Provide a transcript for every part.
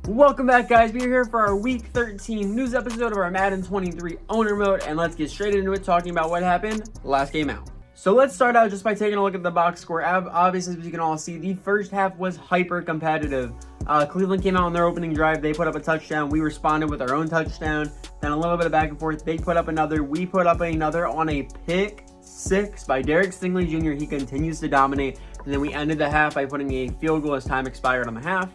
Welcome back, guys. We're here for our Week 13 news episode of our Madden 23 owner mode, and let's get straight into it talking about what happened last game out. So let's start out just by taking a look at the box score. Obviously, as you can all see, the first half was hyper competitive. Cleveland came out on their opening drive. They put up a touchdown. We responded with our own touchdown. Then a little bit of back and forth. They put up another. We put up another on a pick six by Stingley Jr. He continues to dominate. And then we ended the half by putting a field goal as time expired on the half.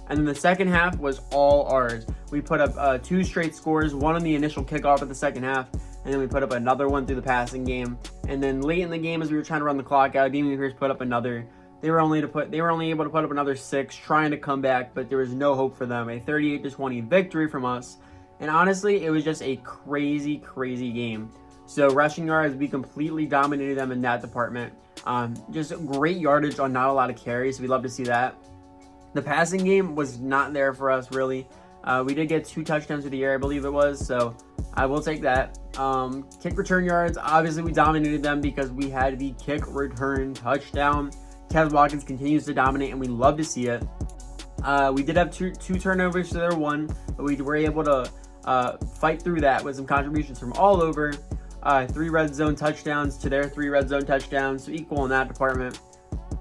And then the second half was all ours. We put up 2 straight scores, one on the initial kickoff of the second half, and then we put up another one through the passing game. And then late in the game, as we were trying to run the clock out, Damian Pierce put up another. They were only able to put up another 6, trying to come back, but there was no hope for them. A 38-20 victory from us. And honestly, it was just a crazy, crazy game. So rushing yards, we completely dominated them in that department. Just great yardage on not a lot of carries. We love to see that. The passing game was not there for us, really. We did get 2 touchdowns through the air, I believe it was, so I will take that. Kick return yards, obviously we dominated them because we had the kick return touchdown. Kez Watkins continues to dominate, and we love to see it. We did have two turnovers to their 1, but we were able to fight through that with some contributions from all over. 3 red zone touchdowns to their 3 red zone touchdowns, so equal in that department.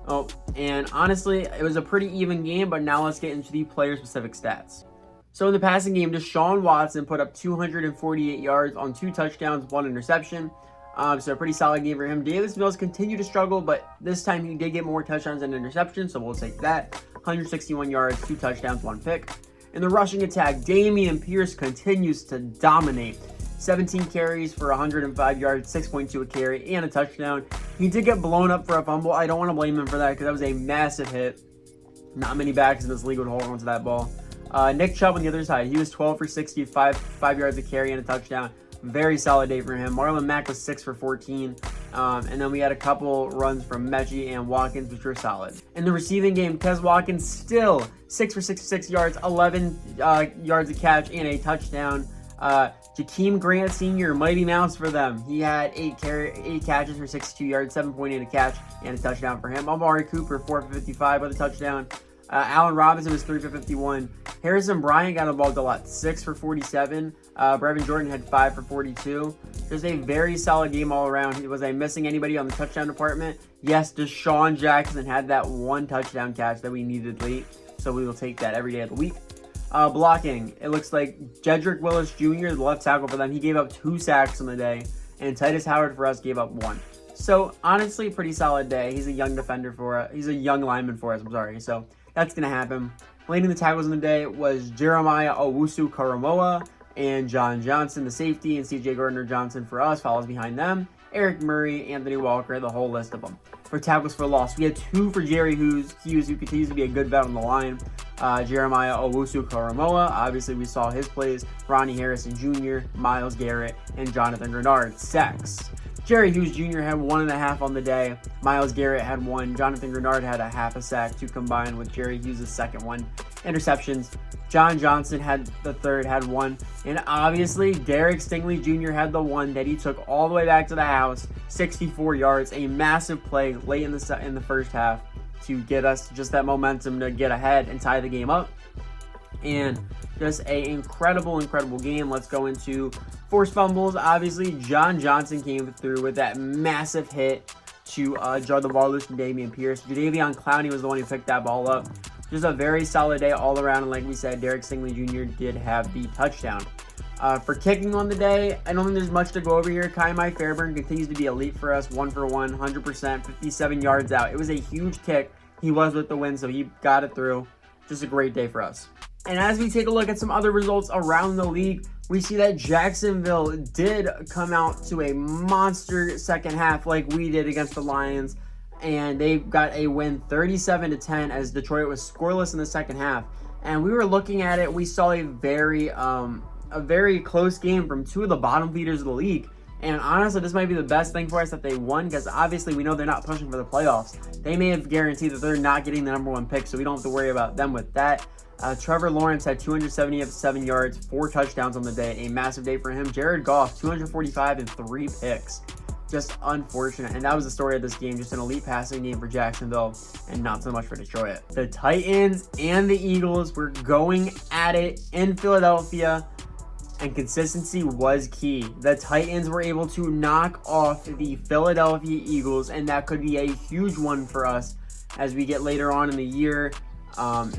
Oh, and honestly, it was a pretty even game, but now let's get into the player-specific stats. So in the passing game, Deshaun Watson put up 248 yards on 2 touchdowns, 1 interception. So a pretty solid game for him. Davis Mills continued to struggle, but this time he did get more touchdowns than interceptions, so we'll take that. 161 yards, 2 touchdowns, 1 pick. In the rushing attack, Damian Pierce continues to dominate. 17 carries for 105 yards, 6.2 a carry, and a touchdown. He did get blown up for a fumble. I don't want to blame him for that because that was a massive hit. Not many backs in this league would hold on to that ball. Nick Chubb on the other side, he was 12 for 65, 5 yards a carry and a touchdown. Very solid day for him. Marlon Mack was 6 for 14. And then we had a couple runs from Mechie and Watkins, which were solid. In the receiving game, Kez Watkins still 6 for 66 yards, 11 yards a catch, and a touchdown. Jakeem Grant Sr., Mighty Mouse for them. He had 8 catches for 62 yards, 7.8 a catch, and a touchdown for him. Amari Cooper, 4 for 55 with a touchdown. Allen Robinson was 3 for 51. Harrison Bryant got involved a lot, 6 for 47. Brevin Jordan had 5 for 42. Just a very solid game all around. Was I missing anybody on the touchdown department? Yes, Deshaun Jackson had that 1 touchdown catch that we needed late, so we will take that every day of the week. Blocking, it looks like Jedrick Willis Jr., the left tackle for them, he gave up 2 sacks on the day, and Titus Howard for us gave up 1. So honestly, pretty solid day. He's a young defender for us. He's a young lineman for us. I'm sorry. So that's gonna happen. Leading the tackles in the day was Jeremiah Owusu-Koramoah and John Johnson, the safety, and C.J. Gardner-Johnson for us follows behind them. Eric Murray, Anthony Walker, the whole list of them. For tackles for loss, we had 2 for Jerry Hughes, who continues to be a good vet on the line. Jeremiah Owusu-Koramoah, obviously we saw his plays. Ronnie Harrison Jr., Myles Garrett, and Jonathan Grenard. Sacks. Jerry Hughes Jr. had 1.5 on the day. Myles Garrett had 1. Jonathan Grenard had a half a sack to combine with Jerry Hughes' second one. Interceptions. John Johnson had the third, had 1. And obviously, Derek Stingley Jr. had the 1 that he took all the way back to the house. 64 yards, a massive play late in the first half to get us just that momentum to get ahead and tie the game up. And just an incredible game. Let's go into forced fumbles. Obviously, John Johnson came through with that massive hit to jar the ball loose from Damian Pierce. Jadeveon Clowney was the one who picked that ball up. Just a very solid day all around. And like we said, Derek Stingley Jr. did have the touchdown. For kicking on the day, I don't think there's much to go over here. Kai Fairburn continues to be elite for us. 1 for 1, 100%, 57 yards out. It was a huge kick. He was with the win, so he got it through. Just a great day for us. And as we take a look at some other results around the league, we see that Jacksonville did come out to a monster second half like we did against the Lions. And they got a win 37-10 as Detroit was scoreless in the second half. And we were looking at it, we saw a very close game from 2 of the bottom feeders of the league. And honestly, this might be the best thing for us that they won because obviously we know they're not pushing for the playoffs. They may have guaranteed that they're not getting the number 1 pick, so we don't have to worry about them with that. Trevor Lawrence had 277 yards, 4 touchdowns on the day, a massive day for him. Jared Goff, 245 and 3 picks. just unfortunate. And that was the story of this game, just an elite passing game for Jacksonville and not so much for Detroit. The Titans and the Eagles were going at it in Philadelphia, and consistency was key. The Titans were able to knock off the Philadelphia Eagles, and that could be a huge one for us as we get later on in the year,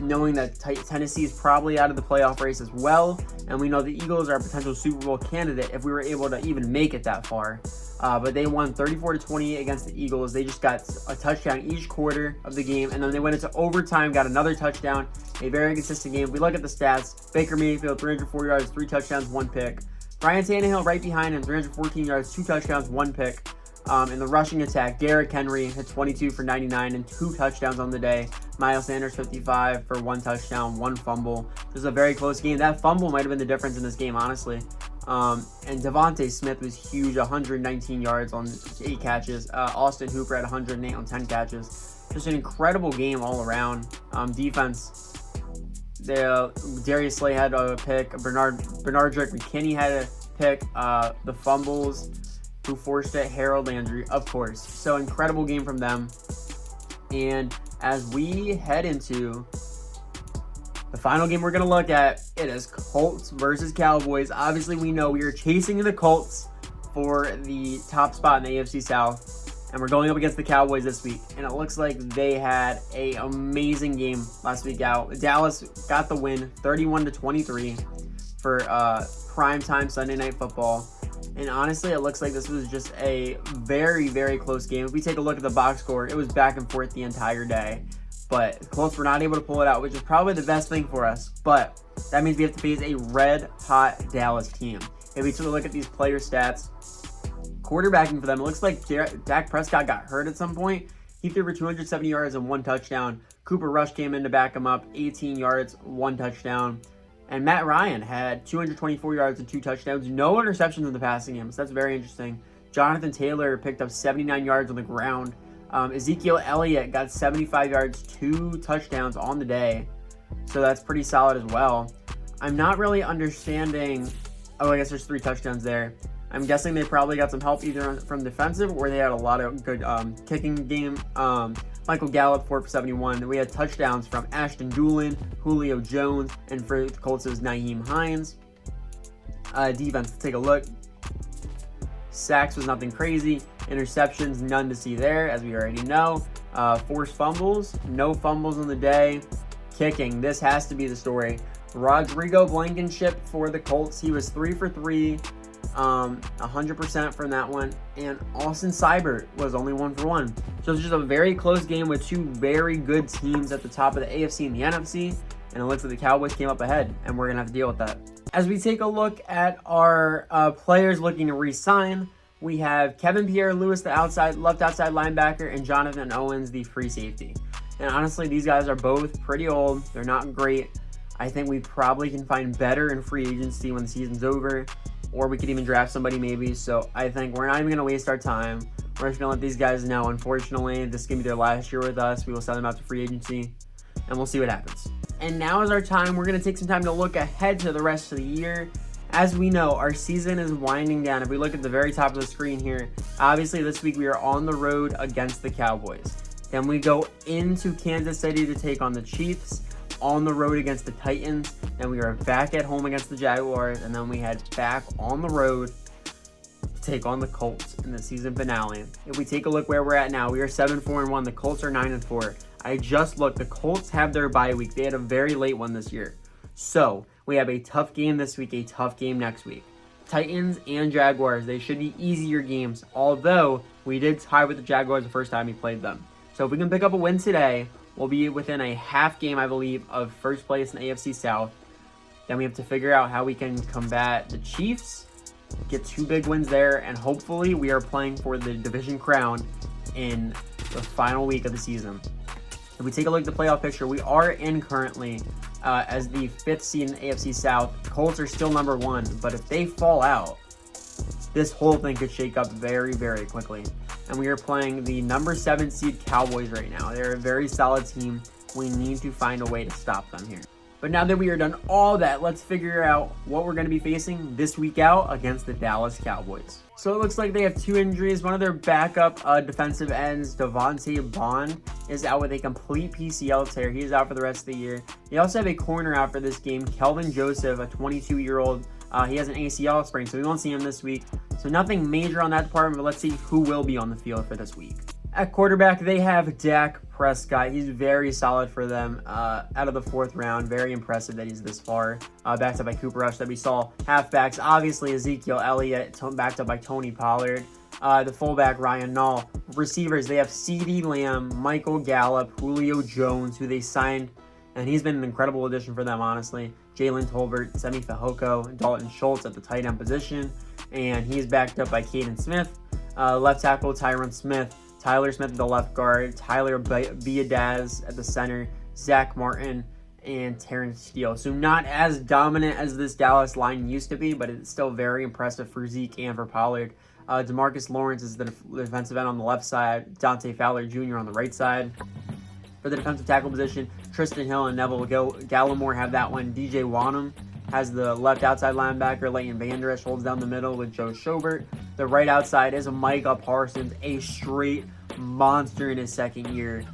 knowing that Tennessee is probably out of the playoff race as well, and we know the Eagles are a potential Super Bowl candidate if we were able to even make it that far. But they won 34-28 against the Eagles. They just got a touchdown each quarter of the game, and then they went into overtime, got another touchdown. A very consistent game. If we look at the stats, Baker Mayfield, 304 yards, 3 touchdowns, 1 pick. Ryan Tannehill right behind him, 314 yards, 2 touchdowns, 1 pick. In the rushing attack, Derrick Henry had 22 for 99 and 2 touchdowns on the day. Miles Sanders, 55 for 1 touchdown, 1 fumble. This was a very close game. That fumble might have been the difference in this game, honestly. And Devontae Smith was huge, 119 yards on 8 catches. Austin Hooper had 108 on 10 catches. Just an incredible game all around. Defense, Darius Slay had a pick. Bernard Drake McKinney had a pick. The fumbles, who forced it? Harold Landry, of course. So incredible game from them. And as we head into the final game we're going to look at, it is Colts versus Cowboys. Obviously, we know we are chasing the Colts for the top spot in the AFC South, and we're going up against the Cowboys this week. And it looks like they had an amazing game last week out. Dallas got the win, 31-23 for primetime Sunday Night Football. And honestly, it looks like this was just a very, very close game. If we take a look at the box score, it was back and forth the entire day. But the Colts were not able to pull it out, which is probably the best thing for us. But that means we have to face a red-hot Dallas team. If we take a look at these player stats, quarterbacking for them, it looks like Dak Prescott got hurt at some point. He threw for 270 yards and 1 touchdown. Cooper Rush came in to back him up, 18 yards, 1 touchdown. And Matt Ryan had 224 yards and 2 touchdowns. No interceptions in the passing game, so that's very interesting. Jonathan Taylor picked up 79 yards on the ground. Ezekiel Elliott got 75 yards, 2 touchdowns on the day. So that's pretty solid as well. I'm not really understanding. Oh, I guess there's 3 touchdowns there. I'm guessing they probably got some help either from defensive or they had a lot of good kicking game. Michael Gallup, 4 for 71. We had touchdowns from Ashton Doolin, Julio Jones, and for the Colts, it was Nyheim Hines. Defense, let's take a look. Sacks was nothing crazy. Interceptions, none to see there, as we already know. Forced fumbles, no fumbles on the day. Kicking, this has to be the story. Rodrigo Blankenship for the Colts. He was 3 for 3. 100% from that one, and Austin Seibert was only 1 for 1. So it's just a very close game with 2 very good teams at the top of the AFC and the NFC, and it looks like the Cowboys came up ahead, and we're gonna have to deal with that. As we take a look at our players looking to re-sign, we have Kevin Pierre-Louis, the left outside linebacker, and Jonathan Owens, the free safety. And honestly, these guys are both pretty old. They're not great. I think we probably can find better in free agency when the season's over. Or we could even draft somebody maybe. So I think we're not even going to waste our time. We're just going to let these guys know, unfortunately, this is going to be their last year with us. We will send them out to free agency, and we'll see what happens. And now is our time. We're going to take some time to look ahead to the rest of the year. As we know, our season is winding down. If we look at the very top of the screen here, obviously this week we are on the road against the Cowboys. Then we go into Kansas City to take on the Chiefs, on the road against the Titans, then we are back at home against the Jaguars, and then we head back on the road to take on the Colts in the season finale. If we take a look where we're at now, we are 7-4-1. The Colts are 9-4. I just looked. The Colts have their bye week. They had a very late one this year. So we have a tough game this week, a tough game next week. Titans and Jaguars, they should be easier games, although we did tie with the Jaguars the first time we played them. So if we can pick up a win today, we'll be within a half game, I believe, of first place in the AFC South. Then we have to figure out how we can combat the Chiefs, get 2 big wins there, and hopefully we are playing for the division crown in the final week of the season. If we take a look at the playoff picture, we are in currently as the 5th seed in the AFC South. Colts are still number 1, but if they fall out, this whole thing could shake up very, very quickly. And we are playing the number 7 seed Cowboys right now. They're a very solid team. We need to find a way to stop them here. But now that we are done all that, let's figure out what we're going to be facing this week out against the Dallas Cowboys. So it looks like they have 2 injuries. One of their backup defensive ends, Devontae Bond, is out with a complete PCL tear. He is out for the rest of the year. They also have a corner out for this game, Kelvin Joseph, a 22-year-old. He has an ACL sprain, so we won't see him this week. So nothing major on that department, but let's see who will be on the field for this week. At quarterback, they have Dak Prescott. He's very solid for them out of the 4th round. Very impressive that he's this far. Backed up by Cooper Rush that we saw. Halfbacks, obviously Ezekiel Elliott, backed up by Tony Pollard. The fullback, Ryan Nall. Receivers, they have CeeDee Lamb, Michael Gallup, Julio Jones, who they signed, and he's been an incredible addition for them, honestly. Jalen Tolbert, Semi Fehoko, Dalton Schultz at the tight end position, and he's backed up by Caden Smith. Left tackle, Tyron Smith. Tyler Smith at the left guard, Tyler Biadasz at the center, Zach Martin, and Terrence Steele. So not as dominant as this Dallas line used to be, but it's still very impressive for Zeke and for Pollard. DeMarcus Lawrence is the defensive end on the left side, Dante Fowler Jr. on the right side. For the defensive tackle position, Tristan Hill and Neville Gallimore have that one. DJ Wanham has the left outside linebacker. Leighton Vander Esch holds down the middle with Joe Schobert. The right outside is Micah Parsons, a straight monster in his 2nd year.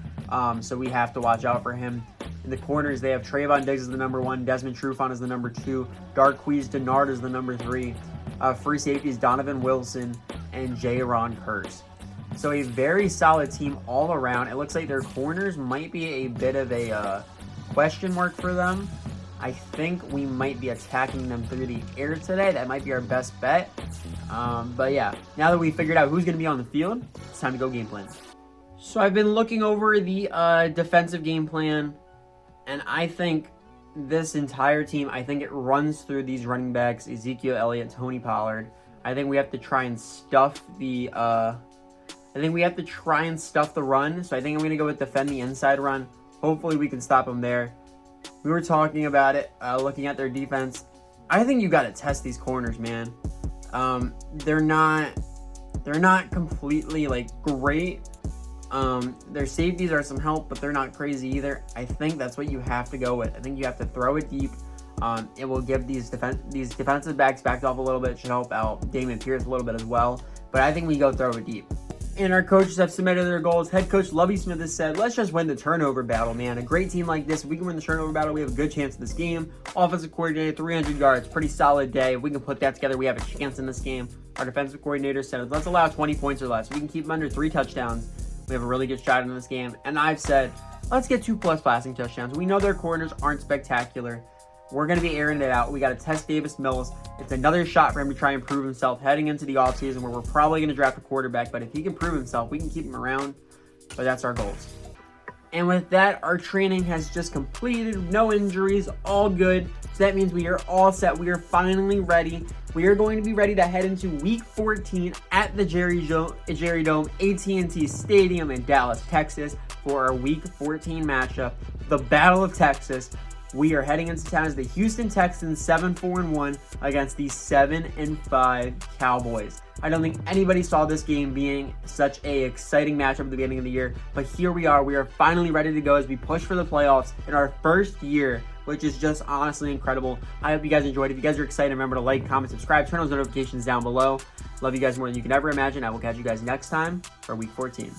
So we have to watch out for him. In the corners, they have Trayvon Diggs as the number 1, Desmond Trufant as the number 2, Darqueze Dennard as the number 3. Free safeties, Donovan Wilson and Jaron Kearse. So a very solid team all around. It looks like their corners might be a bit of a question mark for them. I think we might be attacking them through the air today. That might be our best bet. But yeah, now that we figured out who's going to be on the field, it's time to go game plan. So I've been looking over the defensive game plan, and I think this entire team, I think it runs through these running backs, Ezekiel Elliott, Tony Pollard. I think we have to try and stuff the run. So I think I'm going to go with defend the inside run. Hopefully we can stop them there. We were talking about it, looking at their defense. I think you got to test these corners, man. They're not completely great. Their safeties are some help, but they're not crazy either. I think that's what you have to go with. I think you have to throw it deep. It will give these defensive backs backed off a little bit. It should help out Damon Pierce a little bit as well. But I think we go throw it deep. And our coaches have submitted their goals. Head coach Lovie Smith has said, let's just win the turnover battle, man. A great team like this, if we can win the turnover battle, we have a good chance in this game. Offensive coordinator, 300 yards, pretty solid day. If we can put that together, we have a chance in this game. Our defensive coordinator said, let's allow 20 points or less. If we can keep them under 3 touchdowns, we have a really good shot in this game. And I've said, let's get 2+ passing touchdowns. We know their corners aren't spectacular. We're going to be airing it out. We got to test Davis Mills. It's another shot for him to try and prove himself heading into the offseason where we're probably going to draft a quarterback. But if he can prove himself, we can keep him around. But that's our goals. And with that, our training has just completed. No injuries, all good. So that means we are all set. We are finally ready. We are going to be ready to head into Week 14 at the Jerry Dome, AT&T Stadium in Dallas, Texas, for our Week 14 matchup, the Battle of Texas. We are heading into town as the Houston Texans, 7-4-1 against the 7-5 Cowboys. I don't think anybody saw this game being such a exciting matchup at the beginning of the year, but here we are. We are finally ready to go as we push for the playoffs in our first year, which is just honestly incredible. I hope you guys enjoyed. If you guys are excited, remember to like, comment, subscribe, turn those notifications down below. Love you guys more than you can ever imagine. I will catch you guys next time for Week 14.